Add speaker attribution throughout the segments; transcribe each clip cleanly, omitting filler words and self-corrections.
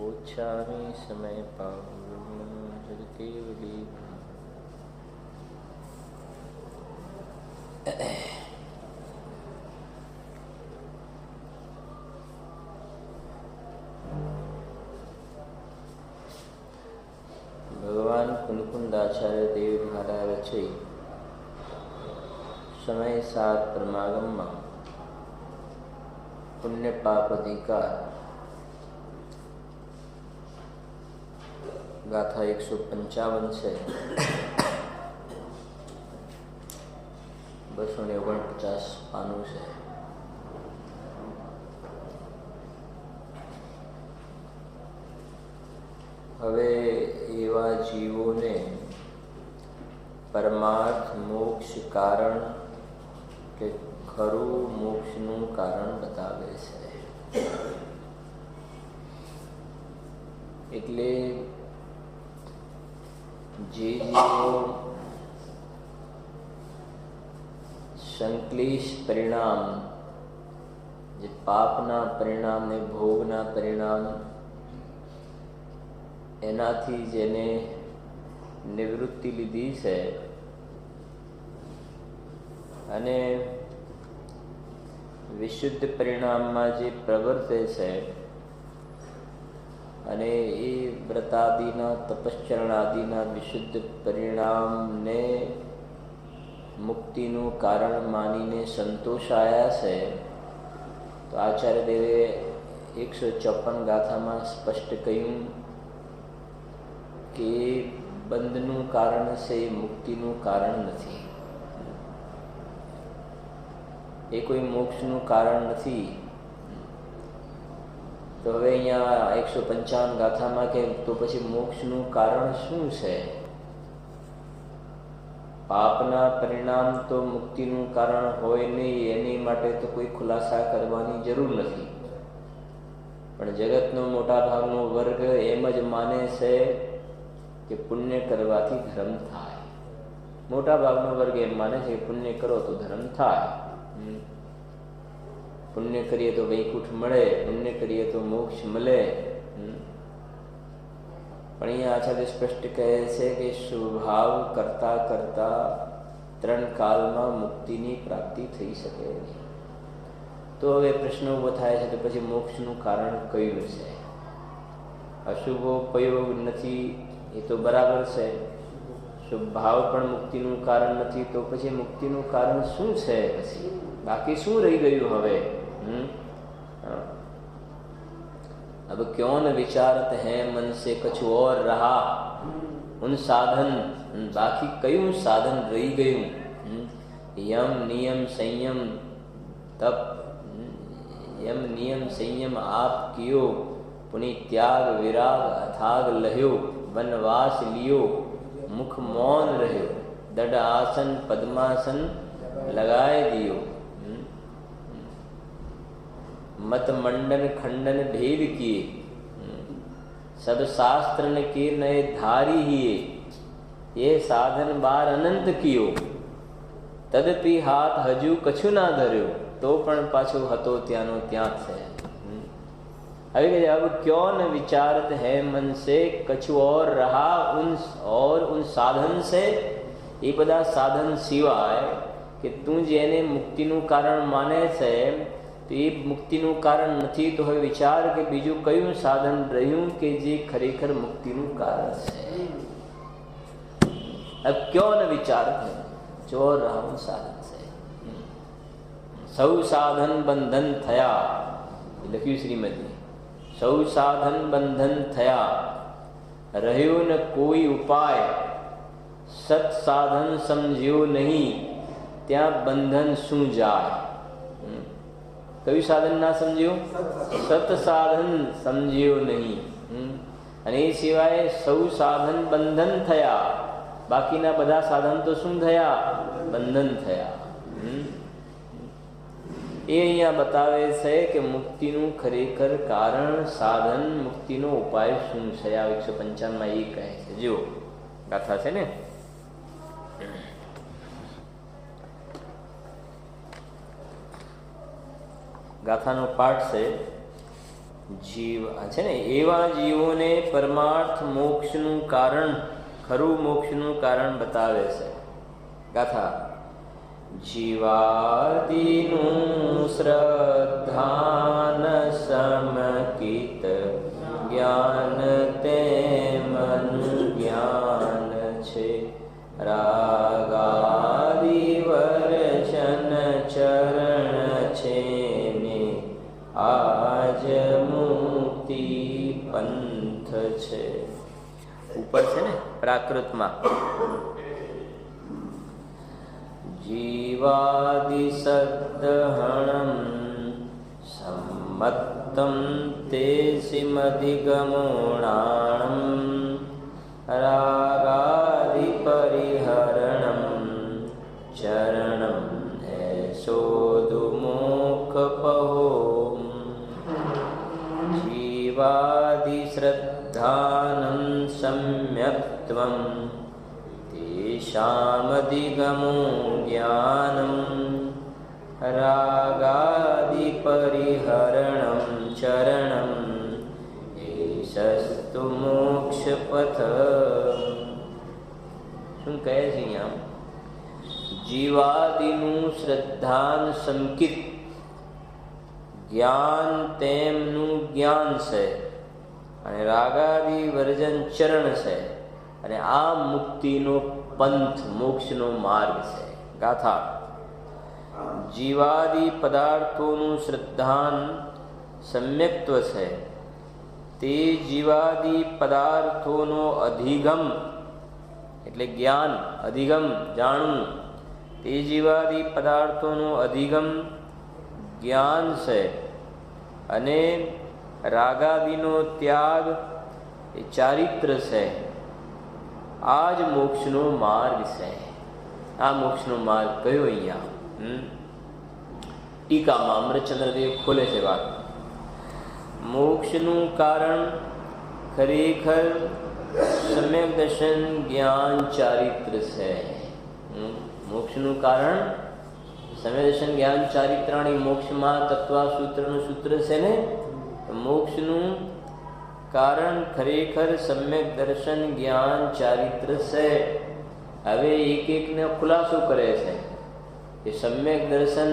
Speaker 1: गोच्छामि समय पावनं जगकेवली। भगवान कुनकुंदाचार्य देव द्वारा रचित समय सात परमागम पुण्य पाप अधिकार गाथा 155 છે 249 પાનું છે। હવે એવા જીવોને પરમાર્થ મોક્ષ કારણ કે ખરું મોક્ષનું કારણ બતાવે છે। એટલે જે જીવો સંક્લિષ્ટ પરિણામ જે પાપના પરિણામ ને ભોગના પરિણામ એનાથી જેને નિવૃત્તિ લીધી છે અને વિશુદ્ધ પરિણામમાં જે પ્રવર્તે છે અને એ વ્રતાદિના તપશ્ચરણાદિના વિશુદ્ધ પરિણામને મુક્તિનું કારણ માનીને સંતોષાયા છે તો આચાર્ય દેવે 154 ગાથામાં સ્પષ્ટ કહ્યું કે બંધનું કારણ છે એ મુક્તિનું કારણ નથી, એ કોઈ મોક્ષનું કારણ નથી। તો હવે અહીંયા 155 ગાથામાં કે તો પછી મોક્ષનું કારણ શું છે? પાપના પરિણામ તો મુક્તિનું કારણ હોય નહીં, એની માટે તો કોઈ ખુલાસા કરવાની જરૂર નથી। પણ જગતનો મોટા ભાગનો વર્ગ એમ જ માને છે કે પુણ્ય કરવાથી ધર્મ થાય। મોટા ભાગનો વર્ગ એમ માને છે કે પુણ્ય કરો તો ધર્મ થાય, પુણ્ય કરીએ તો વૈકુંઠ મળે, પુણ્ય કરીએ તો મોક્ષ મળે। પણ અહીંયા આચાર્ય સ્પષ્ટ કહે છે કે સ્વભાવ કરતા કરતા 3 કાલમાં મુક્તિની પ્રાપ્તિ થઈ શકે નહીં। તો હવે પ્રશ્ન ઉભો થાય છે તો પછી મોક્ષનું કારણ કયું છે? અશુભોપયોગ નથી એ તો બરાબર છે, સ્વભાવ પણ મુક્તિનું કારણ નથી, તો પછી મુક્તિનું કારણ શું છે? પછી બાકી શું રહી ગયું હવે? अब क्यों न विचारत हैं मन से कछु और रहा उन साधन, बाकी कયું साधन રહી ગયું? यम नियम संयम तप, यम नियम संयम आप कियो, पुनि त्याग विराग अथाग लह्यो, वनवास लियो, मुख मौन रह्यो, दड आसन पद्मासन लगाए दियो, मत मंडन खंडन भेद किए, सब शास्त्र ने के नए धारी हिए, ये साधन बार अनंत कियो, तदपि हाथ हजू कछु ना धर्यो, तो पण पाछो हतो त्यानो त्या है। अभी अब क्यों न विचारत है मन से कछु और रहा उन साधन से, ये બધા સાધન સિવાય કે તું જેને મુક્તિનું કારણ માને છે તો એ મુક્તિનું કારણ નથી, તો હવે વિચાર કે બીજું કયું સાધન રહ્યું કે જે ખરેખર મુક્તિનું કારણ છે? अब क्यों न विचार है जो रहा साधन से, સૌ સાધન બંધન થયા, લખ્યું શ્રીમદી, સૌ સાધન બંધન થયા, રહ્યો ન કોઈ ઉપાય, સત સાધન સમજ્યો નહીં, ત્યાં બંધન શું જાય? કયું સાધન ના સમજ્યું? સત સાધન સમજ્યો નહીં, અને એ સિવાય સૌ સાધન બંધન થયા, બાકીના બધા સાધન તો શું થયા? બંધન થયા। એ અહીંયા બતાવે છે કે મુક્તિનું ખરેખર કારણ સાધન, મુક્તિનો ઉપાય શું છે? આ 155 માં એ કહે છે। જો ગાથા છે ને, ગાથાનો પાઠ છે જીવ છે ને એવા જીવોને પરમાર્થ મોક્ષનું કારણ, ખરું મોક્ષનું કારણ બતાવે છે. ગાથા જીવાદિનું શ્રદ્ધાન સમકિત જ્ઞાન તે મન જ્ઞાન છે. રાગાદિ વર્ષન ચરણ છે ને આજ મુક્તિ પંથ છે. ઉપર છે ને પ્રાકૃતમાં જીવાદિ સદ્દહણમ સમ્મત્તમ તે સિમધિગમોણાણમ રાગાદિ પરિહરણમ ચરણમ એષોદુમુખપહો જીવાદિ શ્રદ્ધાનં સમ્યક્ત્વં તેષામધિગમો જ્ઞાનમ રાગાદિ પરિહરણમ ચરણમ એષસ્તુ મોક્ષપથ. શું કહે છે અહીંયા? જીવાદિનું શ્રદ્ધાન સંકિત જ્ઞાન તેમનું જ્ઞાન છે અને રાગાદિ વર્જન ચરણ છે અને આ મુક્તિનો પંથ મોક્ષનો માર્ગ છે. ગાથા જીવાદિ પદાર્થોનું શ્રદ્ધાન સમ્યક્ત્વ છે. તે જીવાદિ પદાર્થોનો અધિગમ એટલે જ્ઞાન, અધિગમ જાણવું. તે જીવાદિ પદાર્થોનો અધિગમ જ્ઞાન છે અને રાગાદિનો ત્યાગ એ ચારિત્ર છે. આ જ મોક્ષનો માર્ગ છે. આ મોક્ષનો માર્ગ કયો? અહીંયા ટીકામાં અમૃતચંદ્રદેવ ખોલે છે વાત. મોક્ષનું કારણ ખરેખર સમ્યક દર્શન જ્ઞાન ચારિત્ર છે. મોક્ષનું કારણ સમ્યક દર્શન જ્ઞાન ચારિત્રાણી મોક્ષમાં તત્વા સૂત્રનું સૂત્ર છે ને. મોક્ષનું કારણ ખરેખર સમ્યક દર્શન જ્ઞાન ચારિત્ર છે. હવે એક એકને ખુલાસો કરે છે કે સમ્યક દર્શન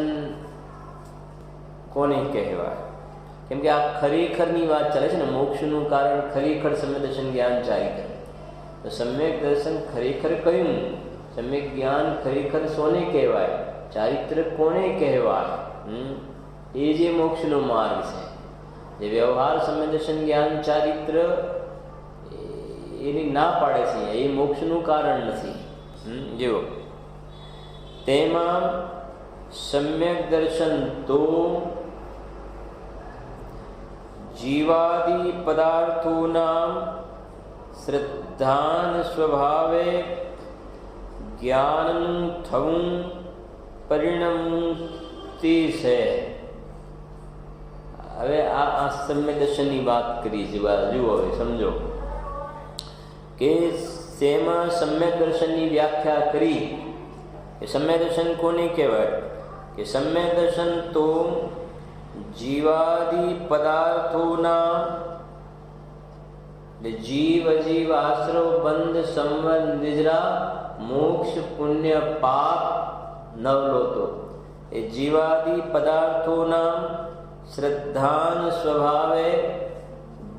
Speaker 1: કોને કહેવાય. કેમ કે આ ખરેખરની વાત ચાલે છે ને. મોક્ષનું કારણ ખરેખર સમ્યક દર્શન જ્ઞાન ચારિત્ર. તો સમ્યક દર્શન ખરેખર કયું? સમ્યક જ્ઞાન ખરેખર સોને કહેવાય? ચારિત્ર કોને કહેવાય? એ જે મોક્ષનો માર્ગ છે. જે વ્યવહાર સમ્યક દર્શન જ્ઞાન ચારિત્ર એની ના પાડે છે, એ મોક્ષનું કારણ નથી. જો તેમાં સમ્યક દર્શન તો જીવાદિ પદાર્થોના શ્રદ્ધાન સ્વભાવે જ્ઞાનનું થવું પરિણમવું તે છે. હવે આ સમ્યક દર્શનની વાત કરી છે. જુઓ હવે સમજો કે તેમાં સમ્યક દર્શનની વ્યાખ્યા કરી. કે સમ્યક દર્શન કોને કહેવાય? કે સમ્યક દર્શન તો જીવાદિ પદાર્થોના જીવ અજીવ આશ્રવ બંધ સંબંધ નિજરા મોક્ષ પુણ્ય પાપ નવલોતો. એ જીવાદિ પદાર્થોના શ્રદ્ધાન સ્વભાવે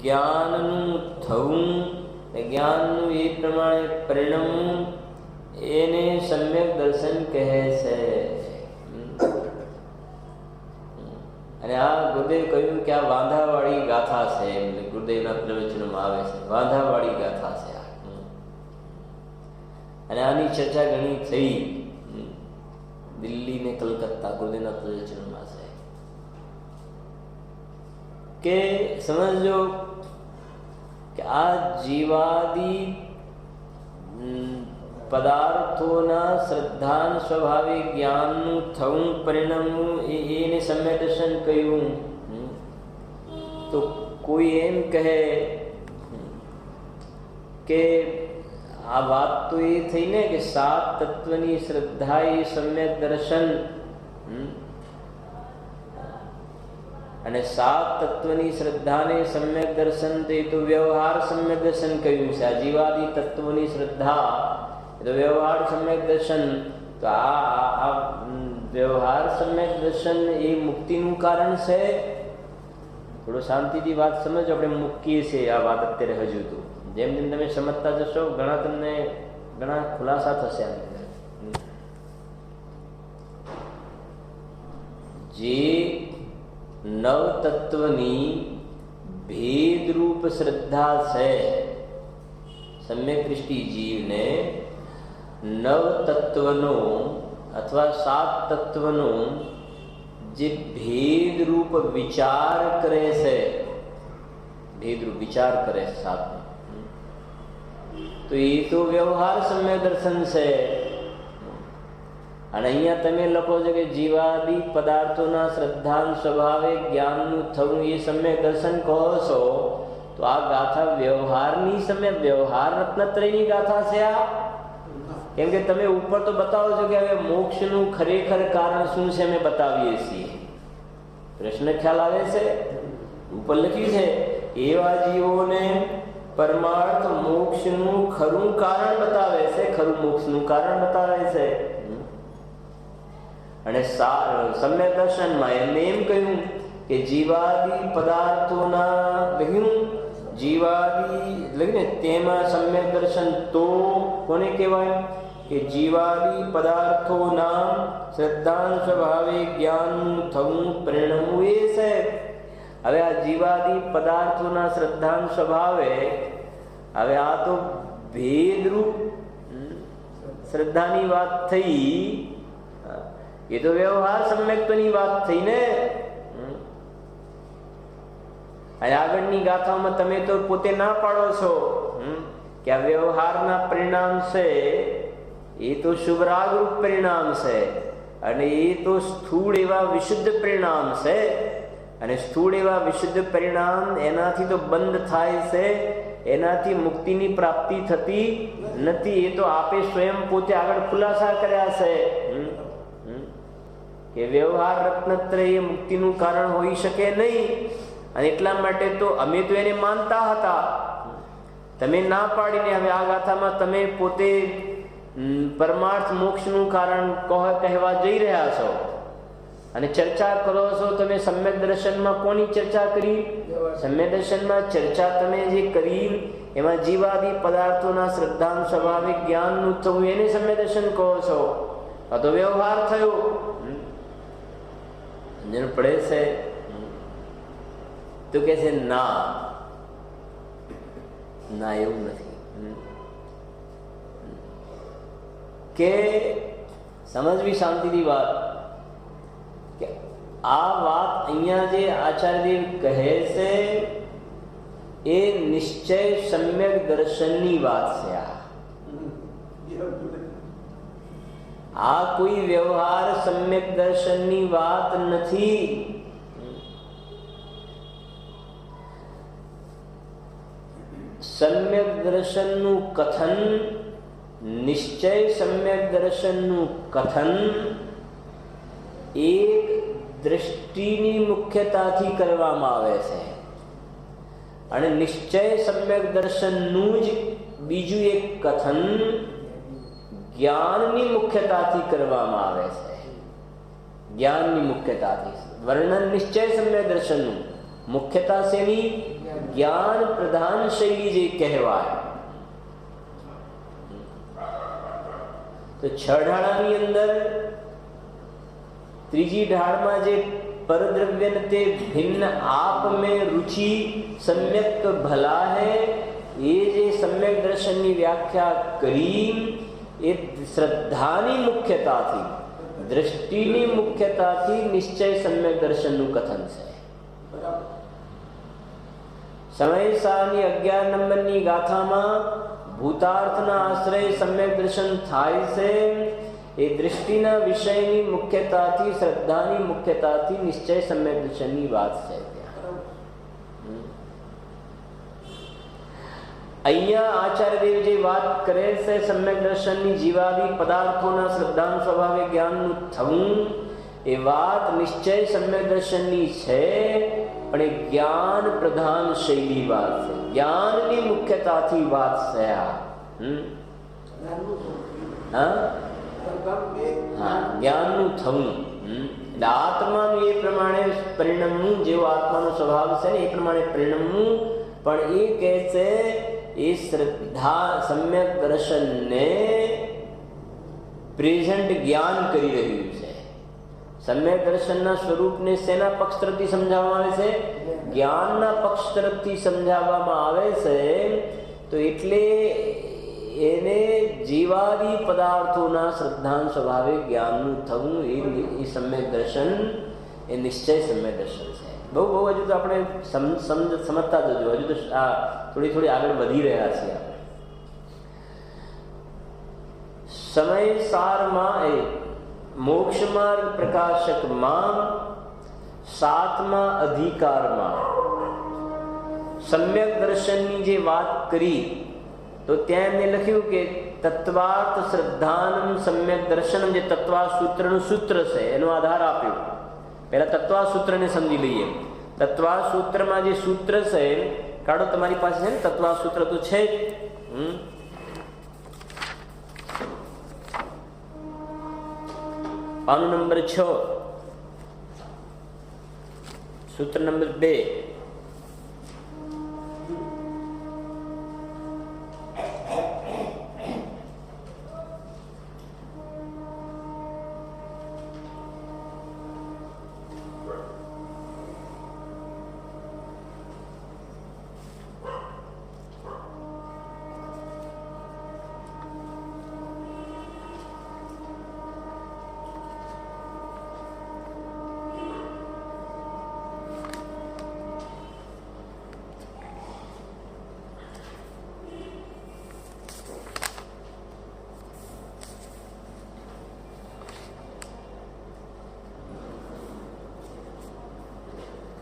Speaker 1: જ્ઞાનનું થવું, જ્ઞાનનું એ પ્રમાણે પરિણમવું, એને સમ્યક દર્શન કહે છે. અને આ ગુરુદેવ કહ્યું કે આ વાંધાવાળી ગાથા છે. એમને ગુરુદેવના પ્રવચનોમાં આવે છે વાંધાવાળી ગાથા છે. અને આની ચર્ચા ઘણી થઈ દિલ્હી ને કલકત્તા ગુરુદેવના પ્રવચનોમાં છે. કે સમજો કે આ જીવાદિ પદાર્થોના શ્રદ્ધાન સ્વભાવે જ્ઞાનનું થવું પરિણમવું એને સમ્યક દર્શન કહ્યું. તો કોઈ એમ કહે કે આ વાત તો એ થઈ ને કે સાત તત્વની શ્રદ્ધા એ સમ્યક દર્શન. અને સાત તત્વની શ્રદ્ધાને સમ્યક દર્શન તે તો વ્યવહાર સમ્યક દર્શન કહ્યું છે. આ જીવાદી તત્વોની શ્રદ્ધા એ તો વ્યવહાર સમ્યક દર્શન. તો આ વ્યવહાર સમ્યક દર્શન એ મુક્તિનું કારણ છે. થોડું શાંતિથી વાત સમજો. આપણે મૂકીએ છીએ આ વાત અત્યારે. હજુ તો જેમ જેમ તમે સમજતા જશો તમને ઘણા ખુલાસા થશે. જે નવ તત્વની ભેદરૂપ શ્રદ્ધા છે, સમ્યક દૃષ્ટિ જીવને નવ તત્વનો અથવા સાત તત્વનો જે ભેદરૂપ વિચાર કરે છે, ભેદરૂપ વિચાર કરે છે સાત, તો એ તો વ્યવહાર સમ્યક દર્શન છે. અને અહીંયા તમે લખો છો કે જીવાદી પદાર્થોના શ્રદ્ધાન સ્વભાવે જ્ઞાનનું થવું એ સમ્યક દર્શન કહો છો. તો આ ગાથા વ્યવહારની સમ્યક વ્યવહાર રત્નત્રયની ગાથા છે આ. કેમ કે તમે ઉપર તો બતાવો છો કે હવે મોક્ષનું ખરેખર કારણ શું છે અમે બતાવીએ છીએ. પ્રશ્ન ખ્યાલ આવે છે? ઉપર લખ્યું છે એવા જીવોને પરમાર્થ મોક્ષનું ખરું કારણ બતાવે છે, ખરું મોક્ષનું કારણ બતાવે છે. અને સમ્યક દર્શનમાં એમને એમ કહ્યું કે જીવાદી પદાર્થોના લખ્યું જીવાદી લખ્યું ને તેમાં સમ્યક દર્શન તો કોને કહેવાય કે જીવાદી પદાર્થોના શ્રદ્ધાન સ્વભાવે જ્ઞાનનું થવું પરિણમવું એ છે. હવે આ જીવાદી પદાર્થોના શ્રદ્ધાન સ્વભાવે, હવે આ તો ભેદરૂપ શ્રદ્ધાની વાત થઈ. એ તો વ્યવહાર સમ્યક્તની વાત થઈ ને. અને આગળની ગાથામાં તમે તો પોતે ના પાડો છો કે આ વ્યવહારના પરિણામ છે એ તો શુભરાગરૂપ પરિણામ છે, અને એ તો સ્થૂળ એવા વિશુદ્ધ પરિણામ છે. અને સ્થૂળ એવા વિશુદ્ધ પરિણામ એનાથી તો બંધ થાય છે, એનાથી મુક્તિની પ્રાપ્તિ થતી નથી. એ તો આપે સ્વયં પોતે આગળ ખુલાસા કર્યા છે કે વ્યવહાર રત્નત્રય મુક્તિનું કારણ હોઈ શકે નહીં. અને એટલા માટે તો અમે તો એને માનતા હતા. તમે ના પાડીને હવે આ ગાથામાં તમે પોતે પરમાર્થ મોક્ષનું કારણ કહેવા જઈ રહ્યા છો અને ચર્ચા કરો છો. તમે સમ્યક દર્શનમાં કોની ચર્ચા કરી? સમ્યક દર્શનમાં ચર્ચા તમે જે કરી એમાં જીવાદી પદાર્થોના શ્રદ્ધાન સ્વભાવિક જ્ઞાનનું થવું એને સમ્યક દર્શન કહો છો. આ તો વ્યવહાર થયો. સમજણ પડે છે? તો કે છે ના ના એવું નથી. કે સમજવી શાંતિથી વાત કે આ વાત અહીંયા જે આચાર્યદેવ કહે છે એ નિશ્ચય સમ્યક દર્શનની વાત છે. આ કોઈ વ્યવહાર સમ્યક દર્શનની વાત નથી. સમ્યક દર્શનનું કથન, નિશ્ચય સમ્યક દર્શનનું કથન એક દૃષ્ટિની મુખ્યતાથી કરવામાં આવે છે, અને નિશ્ચય સમ્યક દર્શનનું જ બીજું એક કથન જ્ઞાનની મુખ્યતાથી કરવામાં આવે છે. જ્ઞાનની મુખ્યતાથી વર્ણન નિશ્ચય સમ્યક દર્શનનું, મુખ્યતા શેની? જ્ઞાન પ્રધાન શૈલી જે કહેવાય. તો છ ઢાળાની અંદર ત્રીજી ઢાળમાં જે परद्रव्य ते भिन्न आप में रुचि सम्यक भला है, ये जे सम्यक दर्शन की व्याख्या करी ये श्रद्धानी मुख्यता थी, दृष्टिनी मुख्यता थी निश्चय सम्यक दर्शन नु कथन से। समय सानी 11 नंबरनी गाथामां भूतार्थना आश्रय सम्यक दर्शन थाय से ए दृष्टिना विषयनी मुख्यताथी श्रद्धानी मुख्यताथी निश्चय सम्यक दर्शननी વાત છે। અહીંયા આચાર્યદેવ જે વાત કરે છે સમ્યક દર્શનની જીવાદી પદાર્થોના શ્રદ્ધાન સ્વભાવે જ્ઞાનનું થવું, એ વાત નિશ્ચય સમ્યક દર્શનની છે પણ એ જ્ઞાન પ્રધાન શૈલી વાત છે. જ્ઞાનની મુખ્યતાથી વાત છે આ. જ્ઞાનનું થવું. એટલે આત્માનું એ પ્રમાણે પરિણમવું, જેવો આત્માનો સ્વભાવ છે ને એ પ્રમાણે પરિણમવું. પણ એ કહે છે એ શ્રદ્ધા સમ્યક દર્શનને પ્રેઝન્ટ જ્ઞાન કરી રહ્યું છે. સમ્યક દર્શનના સ્વરૂપને શેના પક્ષ તરફથી સમજાવવામાં આવે છે? જ્ઞાનના પક્ષ તરફથી સમજાવવામાં આવે છે. તો એટલે એને જીવાદી પદાર્થોના શ્રદ્ધાન સ્વભાવે જ્ઞાનનું થવું એ સમ્યક દર્શન, એ નિશ્ચય સમ્યક દર્શન છે. બહુ હજુ તો આપણે સમજતા જજો. હજુ તો આ થોડી આગળ વધી રહ્યા છીએ આપણે. સમય સારમાં એ મોક્ષ માર્ગ પ્રકાશકમાં 7મા અધિકારમાં સમ્યક દર્શનની જે વાત કરી તો ત્યાં એમને લખ્યું કે તત્વાર્થ શ્રદ્ધાનમ સમ્યક દર્શનમ, જે તત્વા સૂત્રનું સૂત્ર છે એનો આધાર આપ્યો. પહેલા તત્વા સૂત્રને સમજી લઈએ. તત્વા સૂત્રમાં જે સૂત્ર છે, કાઢો તમારી પાસે છે ને તત્વા સૂત્ર તો છે જ. પાનું નંબર 6, સૂત્ર નંબર 2.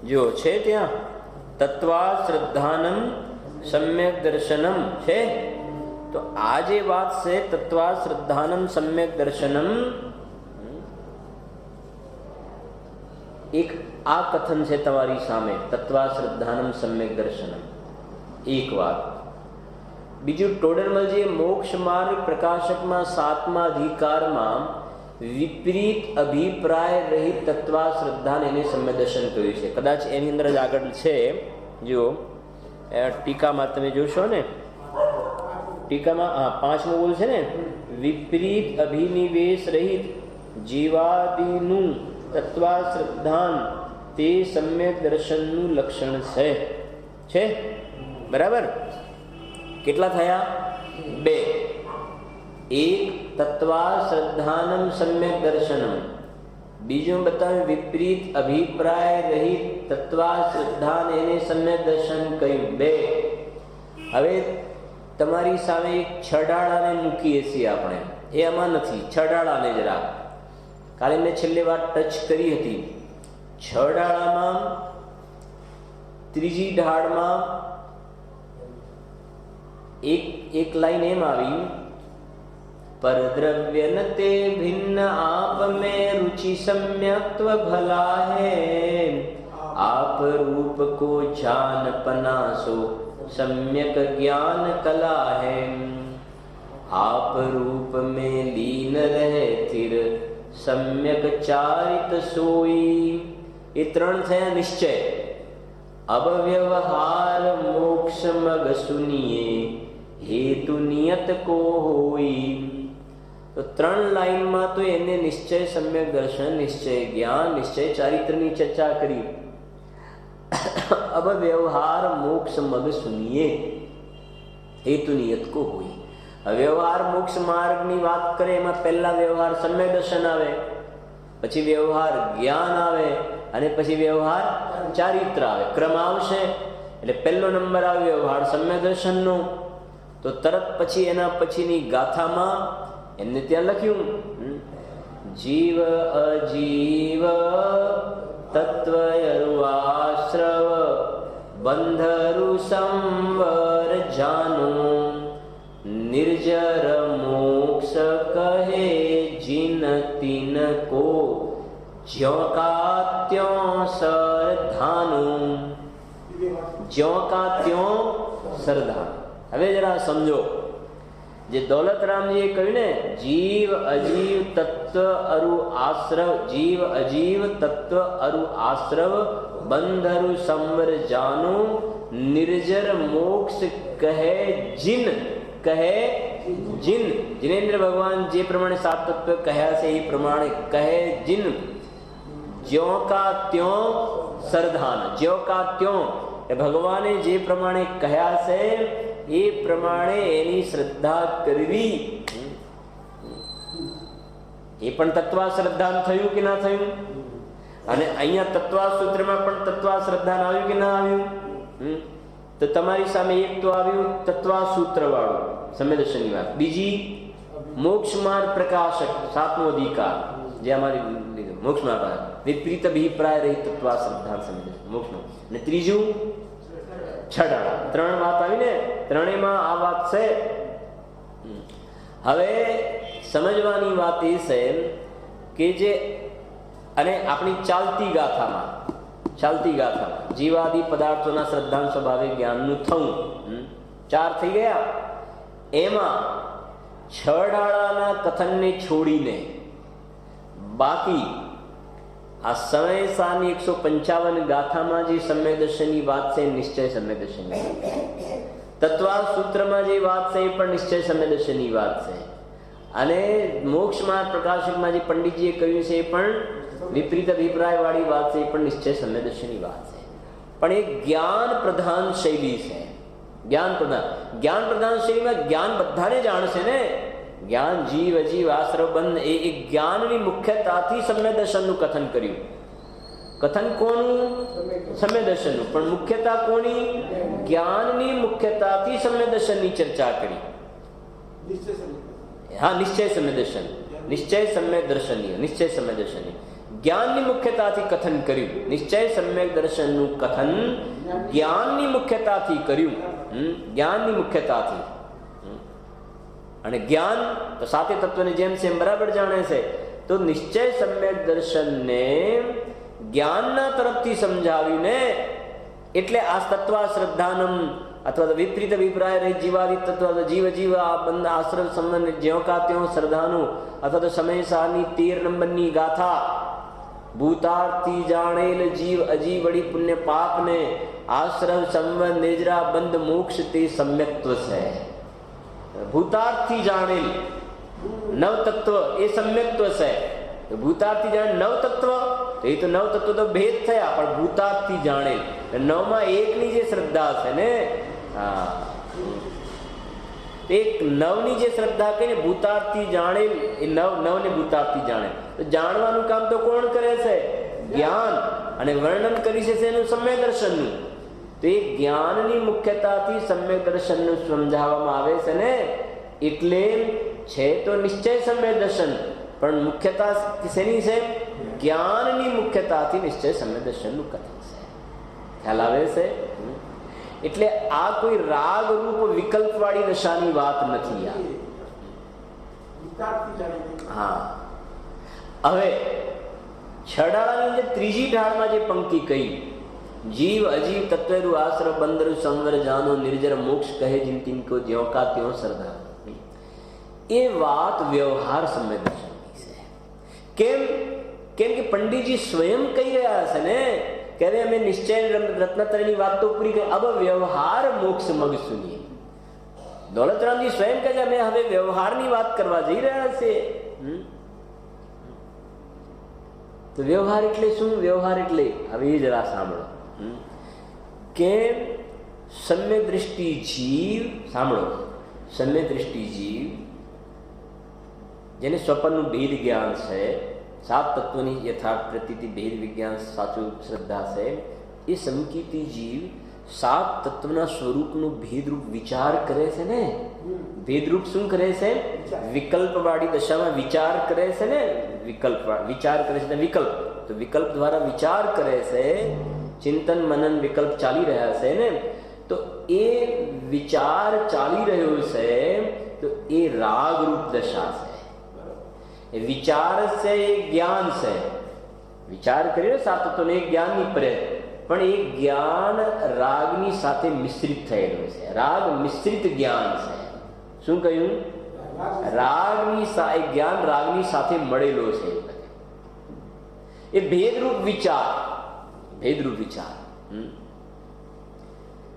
Speaker 1: જો છે ત્યાં તત્વા શ્રદ્ધાનમ સમ્યક દર્શનમ છે. તો આ જે વાત છે તત્વા શ્રદ્ધાનમ સમ્યક દર્શનમ, એક આ કથન છે તમારી સામે. તત્વા શ્રદ્ધાનમ સમ્યક દર્શનમ એક વાત. બીજું ટોડરમલજીએ મોક્ષ માર્ગ પ્રકાશકમાં 7મા અધિકારમાં વિપરીત અભિપ્રાય રહિત તત્વા શ્રદ્ધા એને સમ્યક દર્શન કહ્યું છે. કદાચ એની અંદર જ આગળ છે. જો ટીકામાં તમે જોશો ને, ટીકામાં 5મો બોલ છે ને, વિપરીત અભિનિવેશ રહિત જીવાદિનું તત્વા શ્રદ્ધાન તે સમ્યક દર્શનનું લક્ષણ છે. બરાબર? કેટલા થયા? 2. એક તત્વા શ્રદ્ધાનમ સમ્યક દર્શનમ, બીજું બતાવ્યું વિપરીત અભિપ્રાય રહિત તત્વા શ્રદ્ધાન એને સમ્યક દર્શન કહ્યું. 2. હવે તમારી સામે એક છડાળાને મૂકીએ છીએ આપણે. એ આમાં નથી. છડાળાને જરા કાલે મેં છેલ્લે વાત ટચ કરી હતી. છડાળામાં ત્રીજી ઢાળમાં એક લાઈન એમ આવી, परद्रव्य न ते भिन्न आप में रुचि सम्यक्त्व भला है, आप रूप को जान पनासो सम्यक ज्ञान कला है, आप रूप में लीन रहे थिर सम्यक चारित सोई. ये 3 થયા નિશ્ચય. अब व्यवहार मोक्ष मग सुनिए हेतु नियत को होई. તો 3 લાઈનમાં તો એને નિશ્ચય સમ્યક દર્શન, નિશ્ચય જ્ઞાન, નિશ્ચય ચારિત્રની ચર્ચા કરી. अब व्यवहार मोक्ष मग सुनिए हेतु नियत को होई. व्यवहार मोक्ष मार्गની વાત કરે એમાં પહેલા વ્યવહાર સમ્યક દર્શન આવે, પછી વ્યવહાર જ્ઞાન આવે અને પછી વ્યવહાર ચારિત્ર આવે. ક્રમ આવશે. એટલે પહેલો નંબર આવે વ્યવહાર સમ્યક દર્શનનો. તો તરત પછી એના પછીની ગાથામાં એમને ત્યાં લખ્યું, જીવ અજીવ તત્વયરુઆશ્રવ બંધરુ સંવર જાનો, निर्जर मोक्ष कहे जिन तिन को ज्यों का त्यों सर સરધાનું, જ્યો કા ત્યો સરધાન. હવે જરા સમજો, જે દોલતરામજીએ કહ્યું ને, જીવ અજીવ તત્વ અરુ આશ્રવ, જીવ અજીવ તત્વ અરુ આશ્રવ બંધરુ સંવર જાનું, નિર્જર મોક્ષ કહે જીન, કહે જીન. जिनेन्द्र भगवान जे प्रमाणे सात तत्व कहया से એ પ્રમાણે કહે જીન. જ્યો કા ત્યો સરધાન, જ્યો કા ત્યો એ ભગવાને જે પ્રમાણે કહ્યા છે એ પ્રમાણે એની શ્રદ્ધા કરવી. એ પણ તત્વા શ્રદ્ધાન થયું કે ના થયું? અને અહીંયા તત્વા સૂત્રમાં પણ તત્વા શ્રદ્ધાન આવ્યું કે ના આવ્યું? તો તમારી સામે એક તો આવ્યું તત્વા સૂત્ર વાળું સંવેદનની વાત, બીજી મોક્ષ માર્ગ પ્રકાશક સાતમો અધિકાર જે અમારી મોક્ષ માર્ગ વિપરીત અભિપ્રાય રહી તત્વા શ્રદ્ધા સંવેદન મોક્ષ, અને ત્રીજું છડાળા. ત્રણ વાત આવી ને, ત્રણેયમાં આ વાત છે. હવે સમજવાની વાત એ છે કે જે અને આપણી ચાલતી ગાથામાં જીવાદિ પદાર્થોના શ્રદ્ધાન સ્વભાવે જ્ઞાનનું થવું, ચાર થઈ ગયા. એમાં છડાળાના કથનને છોડીને બાકી આ સમય સાની 155 ગાથામાં જે સંવેદર્શનની વાત છે, નિશ્ચય સંવેદર્શનની તત્વા સૂત્રમાં જે વાત છે એ પણ નિશ્ચય સંવેદર્શનની વાત છે, અને મોક્ષમાં પ્રકાશકમાં જે પંડિતજીએ કહ્યું છે એ પણ વિપરીત અભિપ્રાય વાળી વાત છે, એ પણ નિશ્ચય સંવેદર્શનની વાત છે. પણ એ જ્ઞાન પ્રધાન શૈલી છે. જ્ઞાન પ્રધાન શૈલીમાં જ્ઞાન બધાને જાણશે ને. જ્ઞાન જીવ અજીવ આશ્રવ બંધ એ જ્ઞાનની મુખ્યતાથી સંવેદર્શનનું કથન કર્યું. કથન કોનું? સંવેદર્શનનું. પણ મુખ્યતા કોની? જ્ઞાનની મુખ્યતાથી સંવેદર્શનની ચર્ચા કરી. હા, નિશ્ચય સંવેદર્શન, નિશ્ચય સંવેદર્શનની જ્ઞાનની મુખ્યતાથી કથન કર્યું. નિશ્ચય સમ્યક દર્શનનું કથન જ્ઞાનની મુખ્યતાથી કર્યું. જ્ઞાનની મુખ્યતાથી. અને જ્ઞાન તો સાતે તત્વને જેમ છે એમ બરાબર જાણે છે. તો નિશ્ચય સમ્યક દર્શનને જ્ઞાનના તરફથી સમજાવીને, એટલે આ તત્વા શ્રદ્ધાનમ અથવા તો વિપરીત અભિપ્રાય રહી જીવાદિ તત્વ જીવ જીવ આ બંધ આશ્રમ સંબંધ જ્યો કા ત્યો શ્રદ્ધાનું, અથવા તો સમય સારની 13 નંબરની ગાથા ભૂતાર્થી જાણેલ જીવ અજીવ વળી પુણ્ય પાપને આશ્રમ સંબંધ નિજરા બંધ મોક્ષ તે સમ્યક્ત્વ છે. ભૂતાર્થી જાણેલ નવ તત્વ એ સમ્યક્ત્વ છે. ભૂતાર્થી જાણે નવ તત્વ, એ તો નવ તત્વ તો ભેદ થયા, પણ ભૂતાર્થી જાણેલ નવમાં એકની જે શ્રદ્ધા છે ને, હા, એક નવની જે શ્રદ્ધા કહીને ભૂતાર્થી જાણેલ, એ નવને ભૂતાર્થી જાણેલ. તો જાણવાનું કામ તો કોણ કરે છે? જ્ઞાન. અને વર્ણન કરી છે એનું સમ્યક દર્શનનું. તો એ જ્ઞાનની મુખ્યતાથી સમ્યક દર્શનનું સમજાવવામાં આવે છે ને, એટલે છે તો નિશ્ચય સમ્યક દર્શન, પણ મુખ્યતા શેની છે? જ્ઞાનની મુખ્યતાથી નિશ્ચય સમ્યક દર્શનનું કથન છે. ખ્યાલ આવે છે? એટલે આ કોઈ રાગ રૂપ વિકલ્પ વાળી દશાની વાત નથી. હા, હવે છડાળાની જે ત્રીજી ઢાળમાં જે પંક્તિ કહી, જીવ અજીવ તત્વેરુ આશ્રવ બંદરુ સંવર જાનો નિર્જર મોક્ષ કહે જીન તિनको જ્યો કા ત્યો શ્રદ્ધા, એ વાત વ્યવહાર સંવેદનશીલ છે. કેમ કે પંડિતજી સ્વયં કહી રહ્યા છે ને કે હવે અમે નિશ્ચય રત્નત્રયની વાત તો પૂરી કરી, अब વ્યવહાર મોક્ષ મગ સુનીએ. દોલતરામજી સ્વયં કહે છે અમે હવે વ્યવહારની વાત કરવા જઈ રહ્યા છે. તો વ્યવહાર એટલે શું? વ્યવહાર એટલે હવે એ જરા સાંભળો કે સમ્યક દૃષ્ટિ જીવ, સાંભળો, સમ્યક દૃષ્ટિ જીવ જેને સ્વપનનું ભેદ જ્ઞાન છે, સાત તત્વની યથાર્થ પ્રતીતિ ભેદ વિજ્ઞાન સાચું શ્રદ્ધા છે, એ સમકીર્તિ જીવ સાત તત્વના સ્વરૂપનો ભેદરૂપ વિચાર કરે છે ને. ભેદરૂપ શું કરે છે? વિકલ્પવાળી દશામાં વિચાર કરે છે ને. વિચાર કરે છે ને, વિકલ્પ. તો વિકલ્પ દ્વારા વિચાર કરે છે, ચિંતન મનન વિકલ્પ ચાલી રહ્યા છે ને. તો એ વિચાર ચાલી રહ્યો છે, તો એ રાગરૂપ દશા છે. એ વિચાર છે, એ જ્ઞાન છે. વિચાર કર્યો સાત તત્વને જ્ઞાનની પરે, પણ એ જ્ઞાન રાગની સાથે મિશ્રિત થયેલું છે. રાગ મિશ્રિત જ્ઞાન છે. શું કહ્યું? જ્ઞાન રાગની સાથે મળેલો છે. એ ભેદરૂપ વિચાર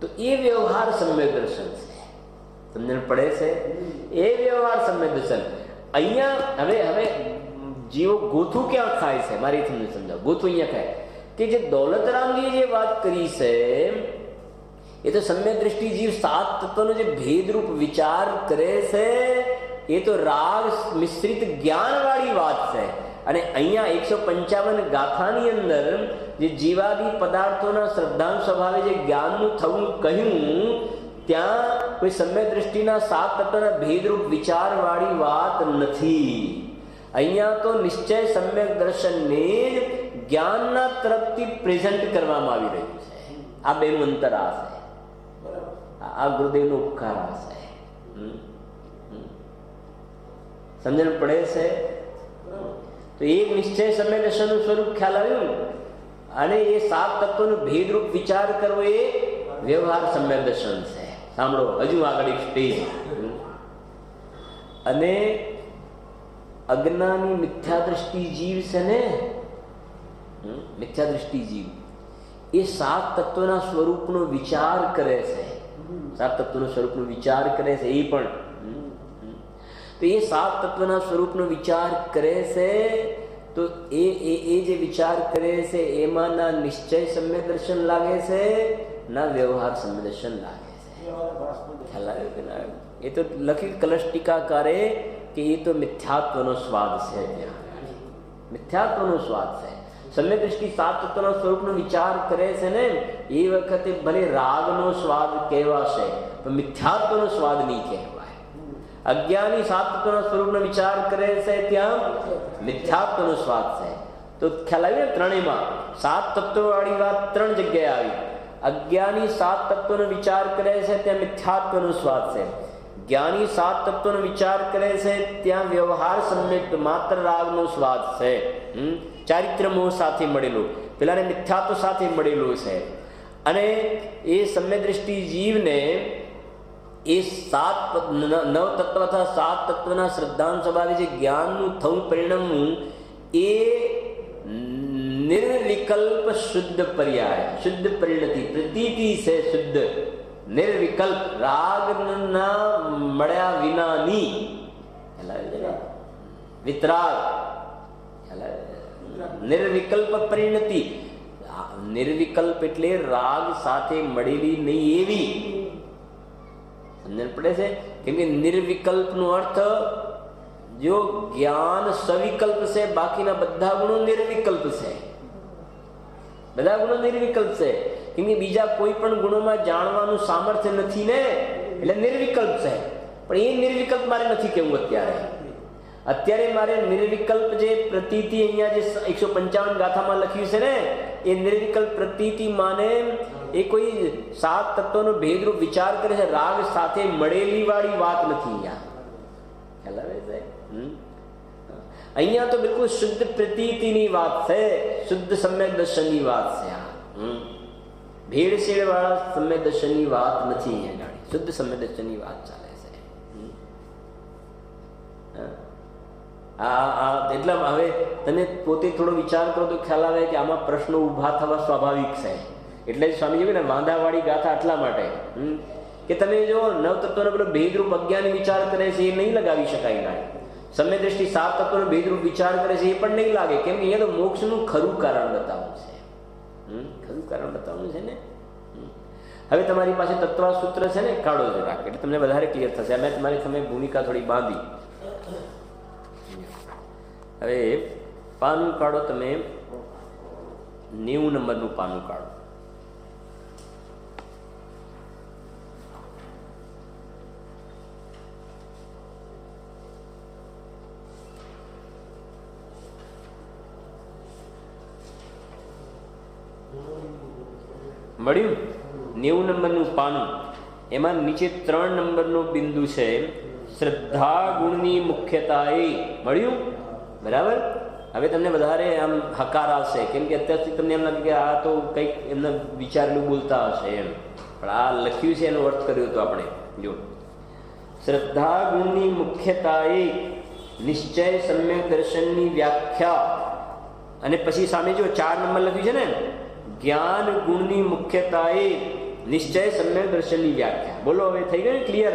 Speaker 1: તો એ વ્યવહાર સમ્યક દર્શન છે. સમજણ પડે છે? એ વ્યવહાર સમ્યક દર્શન. અહીંયા હવે જીવો ગોથું ક્યાં ખાય છે? મારી તમને સમજાવ. ગોથું અહીંયા ખાય કે જે દૌલતરામજીએ જે વાત કરી છે એ તો સમ્યક દ્રષ્ટિ જીવ 7 તત્વનો જે ભેદરૂપ વિચાર કરે છે એ તો રાગ મિશ્રિત જ્ઞાન વાળી વાત છે. અને અહીંયા 155 ગાથાની અંદર જે જીવાદી પદાર્થોના શ્રદ્ધાંત સ્વભાવે જે જ્ઞાનનું થવું કહ્યું, ત્યાં કોઈ સમ્યક દ્રષ્ટિના 7 તત્વના ભેદરૂપ વિચાર વાળી વાત નથી. અહીંયા તો નિશ્ચય સમ્યક દર્શનને જ જ્ઞાનના તરફથી પ્રેઝન્ટ કરવામાં આવી રહ્યું છે. આ બેનું અંતર આ છે. આ ગુરુદેવનો ઉપકાર આ છે. સમજણ પડે છે? તો એક નિશ્ચય સમ્યક દર્શનનું સ્વરૂપ ખ્યાલ આવ્યું, અને એ 7 તત્વનો ભેદરૂપ વિચાર કરવો એ વ્યવહાર સમ્યક દર્શન છે. સાંભળો, હજુ આગળ એક સ્ટેજ. અને અજ્ઞાની મિથ્યા દ્રષ્ટિ જીવ છે ને, મિથ્યા દ્રષ્ટિ જીવ એ 7 તત્વના સ્વરૂપનો વિચાર કરે છે. 7 તત્વના સ્વરૂપનો વિચાર કરે છે. એ પણ તો એ 7 તત્વના સ્વરૂપનો વિચાર કરે છે. તો એ જે વિચાર કરે છે એમાં ના નિશ્ચય સમ્યક દર્શન લાગે છે, ના વ્યવહાર સમ્યક દર્શન લાગે છે. ખ્યાલ આવ્યો કે ના? એ તો લખી કલશ ટીકાકારે કે એ તો મિથ્યાત્વનો સ્વાદ છે. ત્યાં મિથ્યાત્વનો સ્વાદ છે. સમ્યક દ્રષ્ટિ 7 તત્વના સ્વરૂપનો વિચાર કરે છે ને, એ વખતે ભલે રાગનો સ્વાદ કહેવાશે પણ મિથ્યાત્વનો સ્વાદ નહીં કહેવાય. અજ્ઞાની 7 તત્વના સ્વરૂપનો વિચાર કરે છે ત્યાં મિથ્યાત્વનો સ્વાદ છે. તો ખ્યાલ આવ્યો? ત્રણેયમાં 7 તત્વ વાળી વાત 3 જગ્યાએ આવી. અજ્ઞાની 7 તત્વનો વિચાર કરે છે ત્યાં મિથ્યાત્વનો સ્વાદ છે. જ્ઞાની 7 તત્વનો વિચાર કરે છે ત્યાં વ્યવહાર સમ્યક માત્ર રાગનો સ્વાદ છે. ચારિત્ર મોહ સાથે મળેલો, પેલાને મિથ્યાત્વ સાથે મળેલો છે. અને એ સમ્યક દ્રષ્ટિ જીવને એ 9 તત્વ અથવા 7 તત્વના શ્રદ્ધાંત સ્વભાવે જે જ્ઞાનનું થવું પરિણમવું એ નિર્વિકલ્પ શુદ્ધ પર્યાય, શુદ્ધ પરિણતિ, પ્રતીતિ છે શુદ્ધ, નિર્વિકલ્પ, રાગના મળ્યા વિનાની વિતરાગ, નિર્વિકલ્પ પરિણતિ. નિર્વિકલ્પ એટલે રાગ સાથે મળેલી નહીં એવી. સમજણ પડે છે? કેમ કે નિર્વિકલ્પનો અર્થ જો જ્ઞાન સવિકલ્પ છે, બાકીના બધા ગુણો નિર્વિકલ્પ છે. બધા ગુણો નિર્વિકલ્પ છે. કેમ કે બીજા કોઈ પણ ગુણોમાં જાણવાનું સામર્થ્ય નથી ને, એટલે નિર્વિકલ્પ છે. પણ એ નિર્વિકલ્પ મારે નથી કેવું અત્યારે મારે નિર્વિકલ્પ જે પ્રતીતિ અહીંયા જે 155 ગાથામાં લખ્યું છે ને, એ નિર્વિકલ્પ પ્રતીતિ માને એ કોઈ 7 તત્વનો ભેદરૂપ વિચાર કરે છે, રાગ સાથે મળેલી વાળી વાત નથી. ખ્યાલ આવે છે? અહીંયા તો બિલકુલ શુદ્ધ પ્રતીતિની વાત છે, શુદ્ધ સમ્યક દર્શનની વાત છે. ભેળસેળ વાળા સમ્યક દર્શનની વાત નથી. શુદ્ધ સમ્યક દર્શનની વાત ચાલે છે. એટલા હવે તમે પોતે થોડો વિચાર કરો તો ખ્યાલ આવે કે આમાં પ્રશ્નો ઊભા થવા સ્વાભાવિક છે. એટલે જ સ્વામીજી ને વાંધાવાળી ગાથા એટલા માટે કે તમે જો 9 તત્વનો પેલો ભેદરૂપ અજ્ઞાની વિચાર કરે છે એ નહીં લગાવી શકાય. ના સમ્યક દ્રષ્ટિ 7 તત્વનો ભેદરૂપ વિચાર કરે છે એ પણ નહીં લાગે. કેમ કે અહીંયા તો મોક્ષનું ખરું કારણ બતાવવું છે. ખરું કારણ બતાવવું છે ને. હવે તમારી પાસે તત્વા સૂત્ર છે ને, કાઢો જરાક એટલે તમને વધારે ક્લિયર થશે. મેં તમારી સામે ભૂમિકા થોડી બાંધી. હવે પાનું કાઢો, તમે 90 નંબરનું પાનું કાઢો. મળ્યું? 90 નંબરનું પાનું. એમાં નીચે 3 નંબરનો બિંદુ છે, શ્રદ્ધા ગુણની મુખ્યતા. એ મળ્યું? બરાબર. હવે તમને વધારે આમ હકાર આવશે, કેમ કે અત્યાર સુધી તમને એમ લાગે કે આ તો કંઈક એમને વિચારેલું બોલતા હશે એમ, પણ આ લખ્યું છે એનો અર્થ કર્યો હતો આપણે. જો શ્રદ્ધા ગુણની મુખ્યતાએ નિશ્ચય સમ્યક દર્શનની વ્યાખ્યા, અને પછી સામે જો 4 નંબર લખ્યું છે ને, જ્ઞાન ગુણની મુખ્યતાએ નિશ્ચય સમ્યક દર્શનની વ્યાખ્યા. બોલો હવે થઈ ગયું ક્લિયર?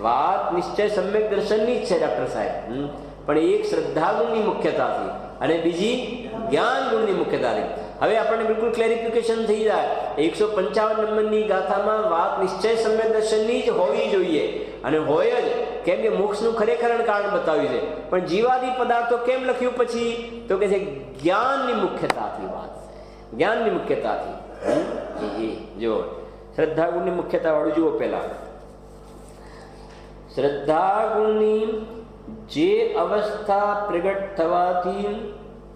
Speaker 1: વાત નિશ્ચય સમ્યક દર્શનની જ છે ડૉક્ટર સાહેબ, પણ એક શ્રદ્ધા ગુણની મુખ્યતાથી અને બીજી જ્ઞાન ગુણની મુખ્યતાથી. હવે આપણને બિલકુલ ક્લેરિફિકેશન થઈ જાય. 155 નંબરની ગાથામાં વાત નિશ્ચય સમ્યક દર્શનની જ હોવી જોઈએ, અને હોય જ, કેમ કે મોક્ષનું ખરેખર કારણ બતાવ્યું છે. પણ જીવાદી પદાર્થો કેમ લખ્યું પછી? તો કે છે જ્ઞાનની મુખ્યતાથી વાત છે, જ્ઞાનની મુખ્યતાથી. જો શ્રદ્ધા ગુણની મુખ્યતા વાળું જુઓ. પહેલા શ્રદ્ધા ગુણની જે અવસ્થા પ્રગટ થવાથી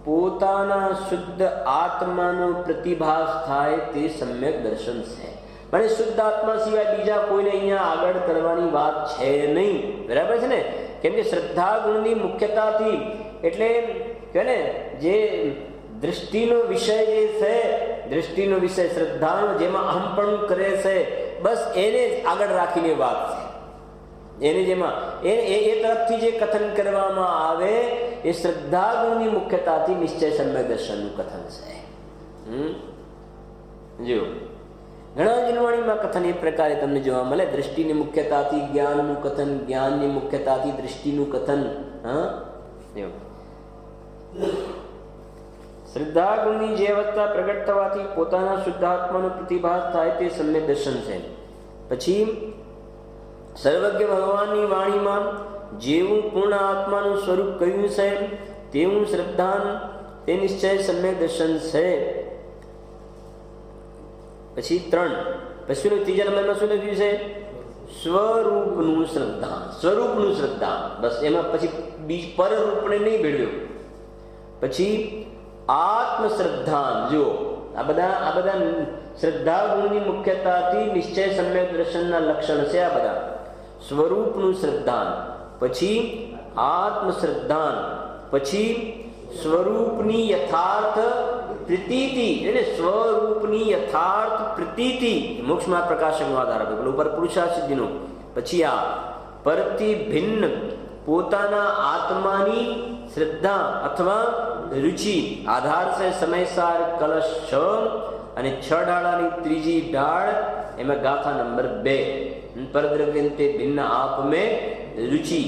Speaker 1: પોતાના શુદ્ધ આત્માનો પ્રતિભાસ થાય તે સમ્યક દર્શન છે. પણ શુદ્ધ આત્મા સિવાય બીજા કોઈને અહીંયા આગળ કરવાની વાત છે નહીં. બરાબર છે ને? કેમ કે શ્રદ્ધા ગુણની મુખ્યતાથી, એટલે કે ને જે દૃષ્ટિનો વિષય જે છે, દૃષ્ટિનો વિષય શ્રદ્ધાનો, જેમાં અહમપણું કરે છે, બસ એને જ આગળ રાખીને વાત છે. એને જેમાં એ તરફથી જે કથન કરવામાં આવે એ શ્રદ્ધા ગુણની મુખ્યતાથી નિશ્ચય સમ્યક દર્શનનું કથન છે. જો ઘણા જીવવાણીમાં કથન એ પ્રકારે તમને જોવા મળે. દૃષ્ટિની મુખ્યતાથી જ્ઞાનનું કથન, જ્ઞાનની મુખ્યતાથી દૃષ્ટિનું કથન. શ્રદ્ધા ગુણની જે અવસ્થા પ્રગટ થવાથી પોતાના શુદ્ધાત્માનો પ્રતિભાસ થાય તે સમ્યક દર્શન છે. પછી સર્વજ્ઞ ભગવાનની વાણીમાં જેવું પૂર્ણ આત્માનું સ્વરૂપ કહ્યું છે તેવું શ્રદ્ધાન તે નિશ્ચય સમ્યક દર્શન છે. પછી 3 પછી ત્રીજા નંબરમાં શું લખ્યું છે? સ્વરૂપનું શ્રદ્ધાન. સ્વરૂપનું શ્રદ્ધાન, બસ એમાં પછી બીજ પરરૂપને નહીં ભેળવ્યો. પછી આત્મશ્રદ્ધાન. જો આ બધા શ્રદ્ધા ગુણની મુખ્યતાથી નિશ્ચય સમ્યક દર્શનના લક્ષણ છે. આ બધા સ્વરૂપનું શ્રદ્ધાન, પછી આત્મશ્રદ્ધાન, પછી સ્વરૂપની યથાર્થ પ્રતીતિ, એટલે સ્વરૂપની યથાર્થ પ્રતીતિ. મોક્ષમાં પ્રકાશકનો આધાર આપ્યો, પેલો ઉપર પુરુષાર્થ સિદ્ધિનો. પછી આ પરથી ભિન્ન પોતાના આત્માની શ્રદ્ધા અથવા રુચિ આધાર છે સમયસાર કલશ 6 અને 6 ડાળાની ત્રીજી ડાળ, એમાં ગાથા નંબર 2 પરદ્રવ્યંતે ભિન્ન આપ મેં રુચિ.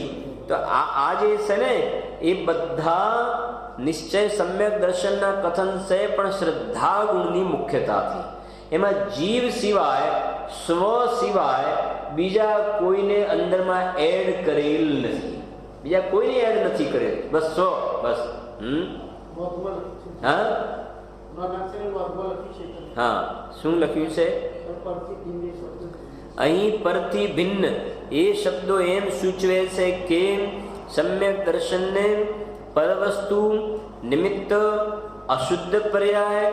Speaker 1: તો આ જે છે ને એ બધા નિશ્ચય સમ્યક દર્શનના કથન છે, પણ શ્રદ્ધા ગુણની મુખ્યતાથી. એમાં જીવ સિવાય, સ્વ સિવાય બીજા કોઈને અંદરમાં એડ કરેલ નથી. બીજા કોઈને એડ નથી કરેલ, બસ સ્વ, બસ. હા, શું લખ્યું છે અહીં? પરથી ભિન્ન એ શબ્દો એમ સૂચવે છે કે સમ્યક દર્શનને પરવસ્તુ નિમિત્ત અશુદ્ધ પર્યાય,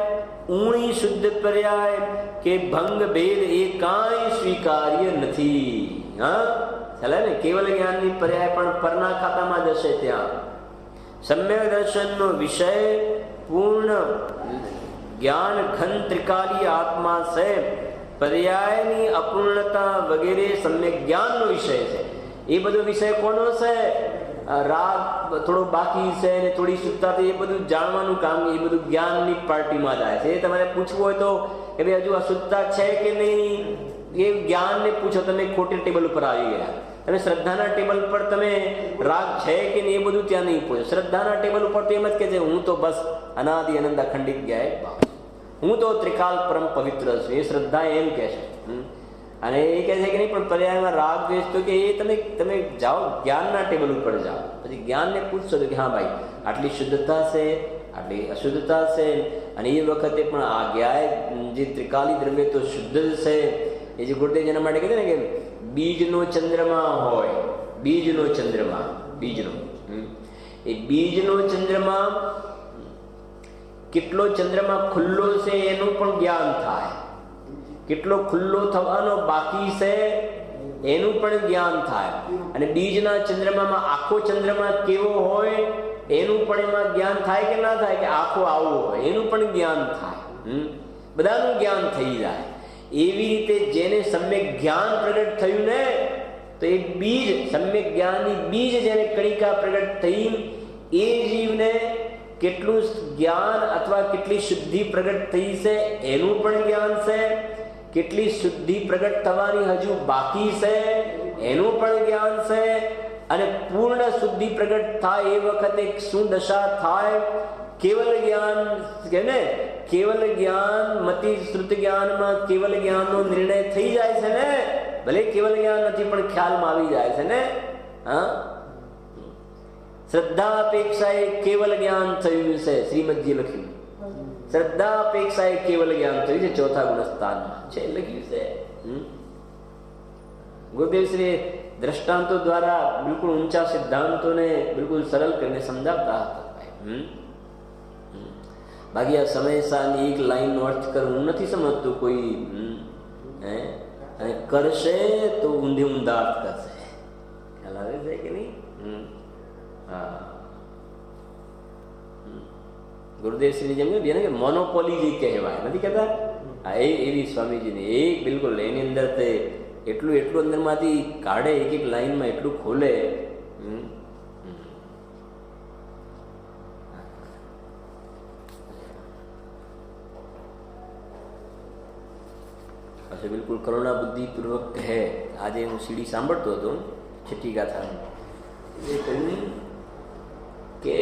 Speaker 1: ઊણી શુદ્ધ પર્યાય કે ભંગ ભેદ એ કાંઈ સ્વીકાર્ય નથી. હા, ચાલે ને? કેવલ જ્ઞાનની પર્યાય પણ પરના ખાતામાં જશે. ત્યાં સમ્યક દર્શનનો વિષય પૂર્ણ જ્ઞાન ઘન ત્રિકાલી આત્મા છે. પર્યાયની અપૂર્ણતા વગેરે સમ્યક જ્ઞાનનો વિષય છે. એ બધો વિષય કોનો છે? રાગ થોડો બાકી છે ને થોડી શુદ્ધતા, એ બધું જાણવાનું કામ એ બધું જ્ઞાનની પાર્ટીમાં જાય છે. તમારે પૂછવું હોય તો કે ભાઈ હજુ અશુદ્ધતા છે કે નહીં, એ જ્ઞાનને પૂછો. તમે ખોટી ટેબલ ઉપર આવી ગયા. તમે શ્રદ્ધાના ટેબલ પર તમે રાગ છે કે નહીં એ બધું ત્યાં નહીં પૂછો. શ્રદ્ધાના ટેબલ ઉપર તો એમ જ કે છે હું તો બસ અનાદિ અનંત અખંડિત ગયા, હું તો ત્રિકાલ પરમ પવિત્ર છું. એ શ્રદ્ધા એમ કહે છે. અને એ કહે છે કે નહીં, પણ પર્યાયમાં રાગ દ્વેષ તો કે એ તમે જાઓ જ્ઞાનના ટેબલ ઉપર જાઓ, પછી જ્ઞાનને પૂછશો તો કે હા ભાઈ આટલી શુદ્ધતા છે, આટલી અશુદ્ધતા છે. અને એ વખતે પણ આ જ્ઞાય જે ત્રિકાલી દ્રવ્ય તો શુદ્ધ છે. એ જે ગુરુદેવ જેના માટે કહે છે ને કે બીજનો ચંદ્રમા હોય, બીજનો ચંદ્રમા, બીજનો, એ બીજનો ચંદ્રમા કેટલો ચંદ્રમા ખુલ્લો છે એનું પણ જ્ઞાન થાય, કેટલો ખુલ્લો થવાનો બાકી છે એનું પણ જ્ઞાન થાય. અને બીજના ચંદ્રમામાં આખો ચંદ્રમા કેવો હોય એનું પણ એમાં જ્ઞાન થાય કે ના થાય, કે આખો આવો હોય એનું પણ જ્ઞાન થાય, બધાનું જ્ઞાન થઈ જાય. એવી રીતે જેને સમ્યક જ્ઞાન પ્રગટ થયું ને, તો એ બીજ, સમ્યક જ્ઞાનની બીજ જેને કણિકા પ્રગટ થઈ, એ જીવને કેટલું જ્ઞાન અથવા કેટલી શુદ્ધિ પ્રગટ થઈ છે એનું પણ જ્ઞાન છે, કેટલી શુદ્ધિ પ્રગટ થવાની હજુ બાકી છે એનું પણ જ્ઞાન છે, અને પૂર્ણ શુદ્ધિ પ્રગટ થાય એ વખતે શું દશા થાય, કેવલ જ્ઞાન કે ને, કેવલ જ્ઞાન મતિ શ્રુત જ્ઞાનમાં કેવલ જ્ઞાનનો નિર્ણય થઈ જાય છે ને, ભલે કેવલ જ્ઞાન નથી પણ ખ્યાલમાં આવી જાય છે ને. હા, શ્રદ્ધા અપેક્ષાએ કેવલ જ્ઞાન થયું છે, શ્રીમદજી લખ્યું, શ્રદ્ધા અપેક્ષાએ કેવલ જ્ઞાન થયું છે, ચોથા ગુણસ્થાનમાં છે લખ્યું છે. ગુરુદેવ શ્રી દ્રષ્ટાંતો દ્વારા બિલકુલ ઊંચા સિદ્ધાંતોને બિલકુલ સરળ કરીને સમજાવતા હતા. બાકી આ સમય સાની એક લાઈનનો અર્થ કરવું નથી સમજતું કોઈ, અને કરશે તો ઊંધી ઊંધા અર્થ કરશે. ખ્યાલ આવે છે કે નહીં? હા, ગુરુદેવશ્રીની જેમ ને કે મોનોપોલી જે કહેવાય નથી કહેતા, હા એવી સ્વામીજીની એ બિલકુલ એની અંદર તે એટલું અંદરમાંથી કાઢે, એક એક લાઈનમાં એટલું ખોલે. પછી બિલકુલ કરુણા બુદ્ધિપૂર્વક કહે. આજે હું સીડી સાંભળતો હતો છઠ્ઠી ગાથા, એ કહ્યું કે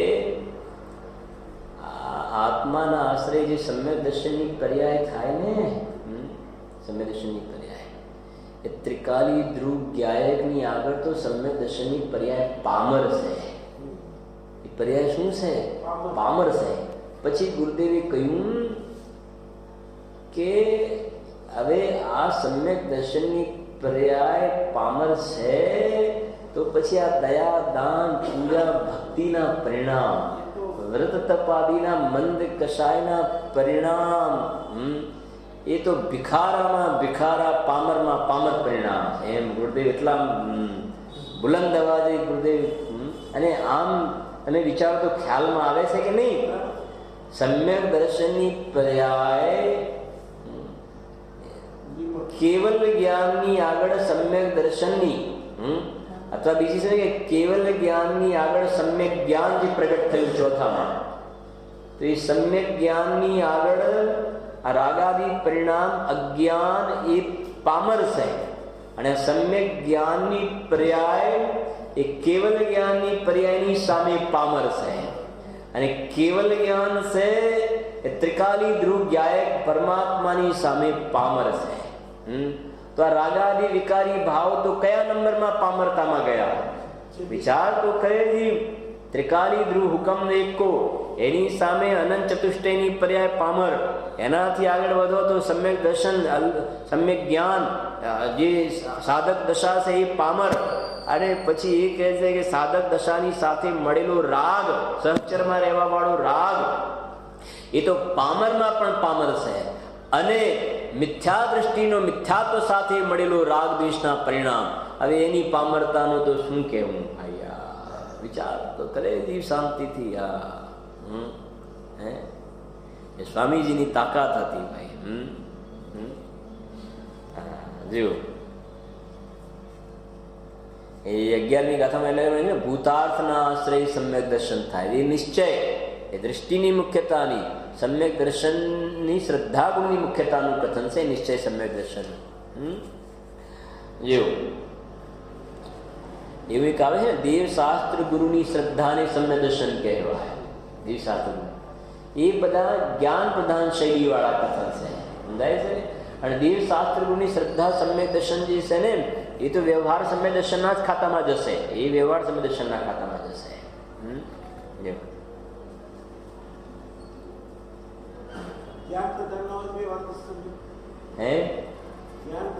Speaker 1: આત્માના આશ્રય જે સમ્યક દર્શનની પર્યાય થાય ને, સમ્યક દર્શનની પર્યાય એ ત્રિકાલી ધ્રુવ જ્ઞાયકની આગળ તો સમ્યક દર્શનની પર્યાય પામર છે. એ પર્યાય શું છે? પામર છે. પછી ગુરુદેવે કહ્યું કે હવે આ સમ્યક દર્શનની પર્યાય પામર છે, તો પછી આ દયા, દાન, પૂજા, ભક્તિના પરિણામ, વ્રત તપાદીના મંદ કષાયના પરિણામ, એ તો ભિખારામાં ભિખારા, પામરમાં પામર પરિણામ. એમ ગુરુદેવ એટલા બુલંદ અવાજે ગુરુદેવ, અને આમ અને વિચારો તો ખ્યાલમાં આવે છે કે નહીં? સમ્યક દર્શનની પર્યાય કેવલ જ્ઞાનની આગળ સમ્યક દર્શનની, અથવા બીજી છે કે કેવલ જ્ઞાનની આગળ સમ્યક જ્ઞાન જે પ્રગટ થયું ચોથામાં, તો એ સમ્યક જ્ઞાનની આગળ આ રાગાદી પરિણામ અજ્ઞાન એ પામર છે, અને સમ્યક જ્ઞાનની પર્યાય એ કેવલ જ્ઞાનની પર્યાયની સામે પામર છે. અને કેવલ જ્ઞાન છે એ ત્રિકાલી ધ્રુવ જ્ઞાયક પરમાત્માની સામે પામર છે. તો આ રાગાદી વિકારી ભાવ તો કયા નંબરમાં પામરતામાં ગયા? વિચાર તો કરે જીવ. ત્રિકાલી ધ્રુવ હુકમ એકો, એની સામે અનંત ચતુષ્ટયની પર્યાય પામર, એનાથી આગળ વધો તો સમ્યક દર્શન, સમ્યક જ્ઞાન જે સાધક દશા છે એ પામર. અને પછી એ કહે છે કે સાધક દશાની સાથે મળેલો રાગ, સહચરમાં રહેવા વાળો રાગ, એ તો પામરમાં પણ પામર છે. અને મિથ્યા દ્રષ્ટિનો મિથ્યાત્વ સાથે મળેલો રાગ દ્વેષના પરિણામ, હવે એની પામરતાનું તો શું કહેવું? વિચાર તો કરે જીવ શાંતિથી. એ સ્વામીજીની તાકાત હતી ભાઈ. જીવ એ 11મી ગાથામાં એટલે ભૂતાર્થના આશ્રય સમ્યક દર્શન થાય. એ નિશ્ચય, એ દ્રષ્ટિની મુખ્યતાની, સમ્યક દર્શનની શ્રદ્ધા ગુણની મુખ્યતાનું કથન છે. નિશ્ચય સમ્યક દર્શન જેવું એવું એક આવે છે ને, દેવશાસ્ત્ર ગુરુની શ્રદ્ધાને સમ્યક દર્શન કહેવાય. દેવશાસ્ત્ર એ બધા જ્ઞાન પ્રધાન શૈલી વાળા કથન છે, સમજાય છે. અને દેવશાસ્ત્ર ગુરુની શ્રદ્ધા સમ્યક દર્શન જે છે ને, એ તો વ્યવહાર સમ્યક દર્શનના જ ખાતામાં જશે. એ વ્યવહાર સમ્યક દર્શનના ખાતામાં જશે.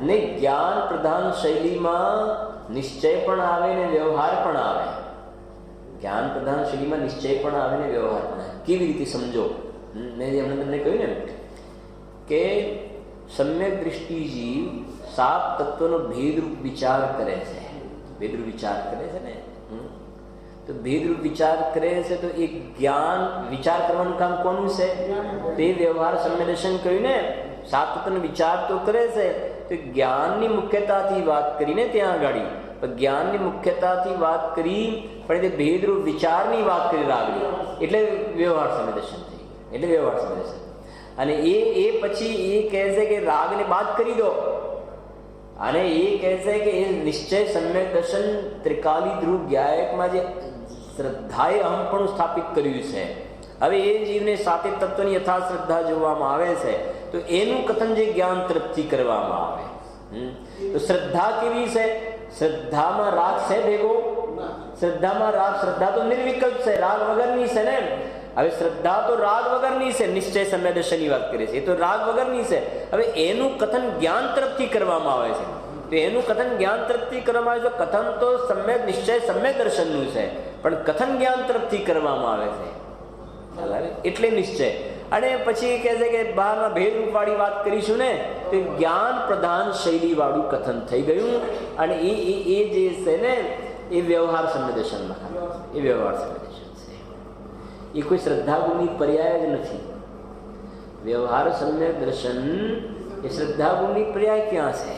Speaker 1: નહીં, જ્ઞાન પ્રધાન શૈલીમાં નિશ્ચય પણ આવે ને વ્યવહાર પણ આવે. જ્ઞાન પ્રધાન શૈલીમાં નિશ્ચય પણ આવે ને વ્યવહાર પણ આવે. કેવી રીતે સમજો? મેં હમણાં તમને કહ્યું ને કે સમ્યક દૃષ્ટિ જીવ સાત તત્વનો ભેદરૂપ વિચાર કરે છે. ભેદરૂપ વિચાર કરે છે ને, તો ભેદરૂપ વિચાર કરે છે તો એ જ્ઞાન વિચાર કરવાનું કામ કોનું છે? તે વ્યવહાર સંવેદન કહ્યું ને, સાત તત્વનો વિચાર તો કરે છે, તો જ્ઞાનની મુખ્યતાથી વાત કરીને ત્યાં આગળ પણ જ્ઞાનની મુખ્યતાથી વાત કરી, પણ તે ભેદરૂપ વિચારની વાત કરી રાગની, એટલે વ્યવહાર સંવેદન થઈ, એટલે વ્યવહાર સંવેદન. અને એ પછી એ કહે છે કે રાગને બાદ કરી દો, અને એ કહે છે કે એ નિશ્ચય સમ્યક દર્શન ત્રિકાલી ધ્રુવ જ્ઞાયકમાં જે શ્રદ્ધાએ અહમપણું સ્થાપિત કર્યું છે, હવે એ જીવને સાતે તત્વની યથા શ્રદ્ધા જોવામાં આવે છે, તો એનું કથન જે જ્ઞાન તરફથી કરવામાં આવે. તો શ્રદ્ધા કેવી છે? શ્રદ્ધામાં રાગ છે ભેગો? શ્રદ્ધામાં રાગ, શ્રદ્ધા તો નિર્વિકલ્પ છે, રાગ વગરની છે ને. હવે શ્રદ્ધા તો રાગ વગરની છે, નિશ્ચય સંવેદનની વાત કરે છે, એ તો રાગ વગરની છે. હવે એનું કથન જ્ઞાન તરફથી કરવામાં આવે છે, તો એનું કથન જ્ઞાન તરફથી કરવામાં આવે છે. કથન તો સમ્યક નિશ્ચય સમ્યક દર્શનનું છે, પણ કથન જ્ઞાન તરફથી કરવામાં આવે છે, એટલે નિશ્ચય. અને પછી કહે છે કે બહારના ભેદરૂપવાળી વાત કરીશું ને, તો જ્ઞાન પ્રધાન શૈલી વાળું કથન થઈ ગયું. અને એ જે છે ને એ વ્યવહાર સંવેદનમાં, એ વ્યવહાર સંવેદન છે, એ કોઈ શ્રદ્ધા ગુણની પર્યાય જ નથી. વ્યવહાર સમ્યક દર્શન એ શ્રદ્ધા ગુણની પર્યાય ક્યાં છે?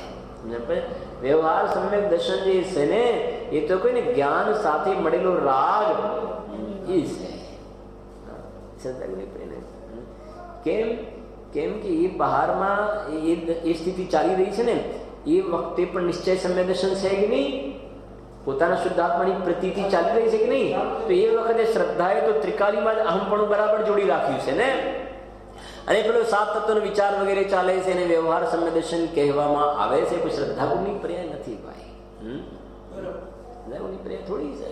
Speaker 1: વ્યવહાર સમ્યક દર્શન જે છે ને એ તો કોઈ ને જ્ઞાન સાથે મળેલો રાગ એ છે, શ્રદ્ધા ગુણની પર્યાય. કેમ? કેમ કે એ બહારમાં એ સ્થિતિ ચાલી રહી છે ને, એ વખતે પણ નિશ્ચય સંવેદન છે કે નહીં? પોતાના શુદ્ધાત્માની પ્રતીતિ ચાલી રહી છે કે નહીં? તો એ વખતે શ્રદ્ધાએ તો ત્રિકાલીમાં જ અહમપણું બરાબર જોડી રાખ્યું છે ને. અને પેલો સાત તત્વનો વિચાર વગેરે ચાલે છે, એને વ્યવહાર સંવેદન કહેવામાં આવે છે. કોઈ શ્રદ્ધા ગુણની પર્યાય નથી ભાઈ, શ્રદ્ધા ગુણની પર્યાય થોડી છે.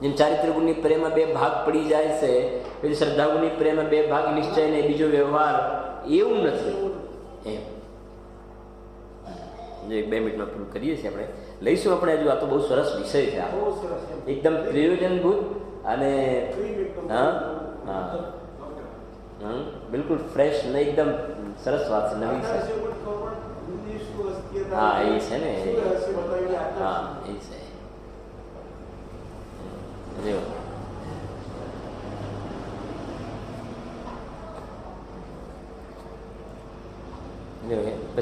Speaker 1: જેમ ચારિત્ર ગુણની પ્રેમમાં બે ભાગ પડી જાય છે, પછી શ્રદ્ધા ગુણની પ્રેમમાં બે ભાગ નિશ્ચય ને બીજો વ્યવહાર, એવું નથી. એમ 2 મિનિટમાં પૂરું કરીએ છીએ. આપણે લઈશું આપણે હજુ. આ તો બહુ સરસ વિષય છે, આ એકદમ પ્રયોજનભૂત અને બિલકુલ ફ્રેશ ને એકદમ સરસ વાત છે, નવી છે. હા એ છે ને, હા એ છે.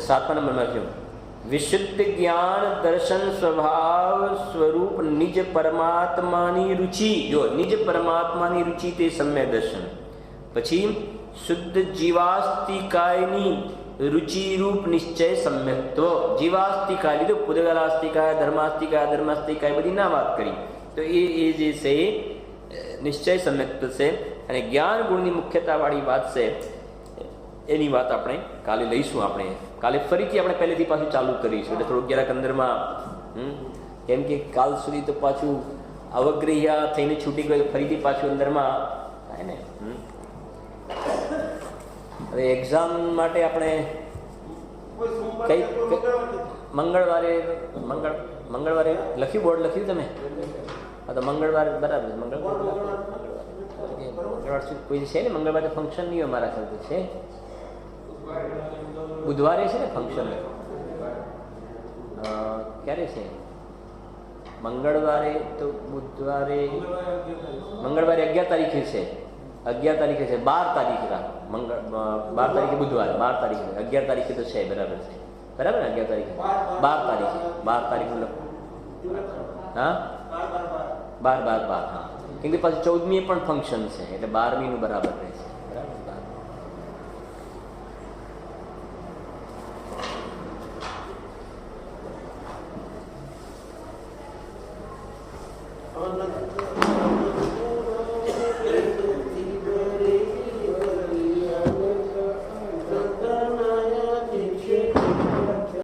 Speaker 1: સાતમા નંબરમાં કહ્યું વિશુદ્ધ જ્ઞાન દર્શન સ્વભાવ સ્વરૂપ નિજ પરમાત્માની રુચિ. જો નિજ પરમાત્માની રુચિ તે સમ્યક દર્શન. પછી શુદ્ધ જીવાસ્તિકાયની રુચિ રૂપ નિશ્ચય સમ્યક્ત્વ. જીવાસ્તિકાય લીધું, પુદગલાસ્તિકાય, ધર્માસ્તિકાય, અધર્માસ્તિકાય બધી ના વાત કરી. તો એ જે છે નિશ્ચય સમ્યક્ત્વ છે. અને જ્ઞાન ગુણની મુખ્યતાવાળી વાત છે, એની વાત આપણે કાલે લઈશું. આપણે કાલે ફરીથી આપણે પહેલેથી પાછું ચાલુ કરીશું, એટલે થોડુંક જરાક અંદરમાં, કેમ કે કાલ સુધી તો પાછું અવગ્રહ્યા થઈને છૂટી ગયું, ફરીથી પાછું અંદરમાં થાય ને. હવે એક્ઝામ માટે આપણે કઈ મંગળવારે લખ્યું, બોર્ડ લખ્યું તમે? હા તો મંગળવારે બરાબર. મંગળવાર કોઈ છે ને? મંગળવારે ફંક્શન નહીં અમારા સાથે છે. બુધવારે છે ને ફંક્શન? ક્યારે છે? મંગળવારે તો બુધવારે, મંગળવારે 11 તારીખે છે. 11 તારીખે છે, 12 તારીખે 12 તારીખે બુધવારે, 12 તારીખે, 11 તારીખે તો છે, બરાબર છે, બરાબર ને? 11 તારીખે 12 તારીખે 12 તારીખે હા 12 હા. કેમ કે પછી 14મી પણ ફંક્શન છે, એટલે 12મીનું બરાબર રહેશે, બરાબર.